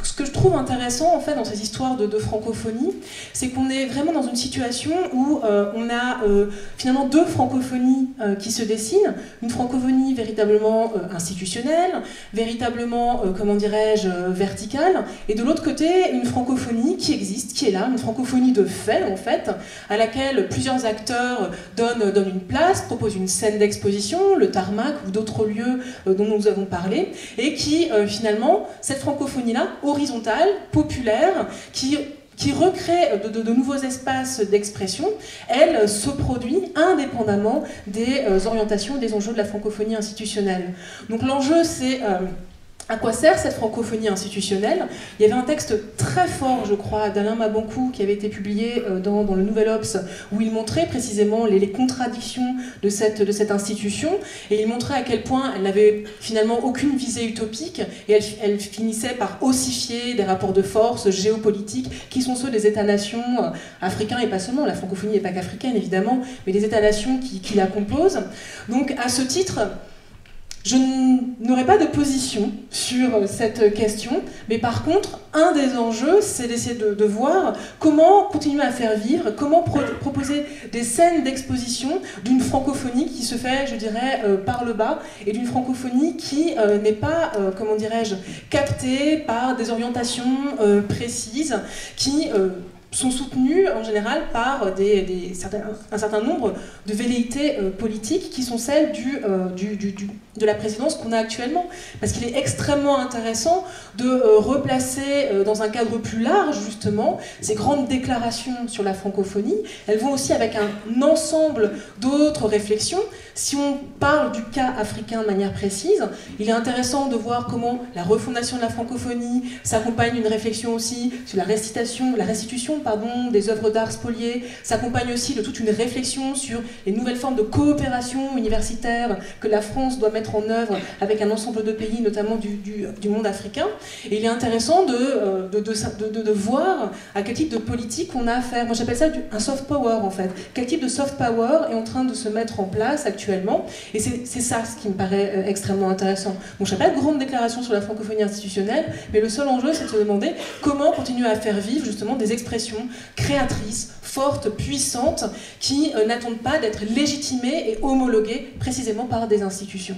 ce que je trouve intéressant en fait dans ces histoires de francophonie, c'est qu'on est vraiment dans une situation où on a finalement deux francophonies qui se dessinent, une francophonie véritablement institutionnelle, véritablement, comment dirais-je, verticale, et de l'autre côté une francophonie qui existe, qui est là, une francophonie de fait en fait, à laquelle plusieurs acteurs donnent une place, proposent une scène d'exposition, le tarmac ou d'autres lieux dont nous avons parlé, et qui finalement, cette francophonie-là, horizontale, populaire, qui recrée de nouveaux espaces d'expression, elle se produit indépendamment des orientations, des enjeux de la francophonie institutionnelle. Donc l'enjeu, c'est à quoi sert cette francophonie institutionnelle? Il y avait un texte très fort, je crois, d'Alain Mabankou qui avait été publié dans le Nouvel Obs, où il montrait précisément les contradictions de cette institution, et il montrait à quel point elle n'avait finalement aucune visée utopique, et elle finissait par ossifier des rapports de force géopolitiques qui sont ceux des États-nations africains, et pas seulement, la francophonie n'est pas qu'africaine évidemment, mais des États-nations qui la composent. Donc à ce titre, je n'aurai pas de position sur cette question, mais par contre, un des enjeux, c'est d'essayer de voir comment continuer à faire vivre, comment proposer des scènes d'exposition d'une francophonie qui se fait, je dirais, par le bas, et d'une francophonie qui n'est pas, comment dirais-je, captée par des orientations précises, qui sont soutenues en général par un certain nombre de velléités politiques qui sont celles de la présidence qu'on a actuellement. Parce qu'il est extrêmement intéressant de replacer dans un cadre plus large, justement, ces grandes déclarations sur la francophonie. Elles vont aussi avec un ensemble d'autres réflexions. Si on parle du cas africain de manière précise, il est intéressant de voir comment la refondation de la francophonie s'accompagne d'une réflexion aussi sur la restitution des œuvres d'art spoliées, s'accompagne aussi de toute une réflexion sur les nouvelles formes de coopération universitaire que la France doit mettre en œuvre avec un ensemble de pays, notamment du monde africain. Et il est intéressant de voir à quel type de politique on a affaire. Moi j'appelle ça un soft power en fait. Quel type de soft power est en train de se mettre en place actuellement? Et c'est ça ce qui me paraît extrêmement intéressant. Donc je n'ai pas de grande déclaration sur la francophonie institutionnelle, mais le seul enjeu c'est de se demander comment continuer à faire vivre justement des expressions créatrices, fortes, puissantes, qui n'attendent pas d'être légitimées et homologuées précisément par des institutions.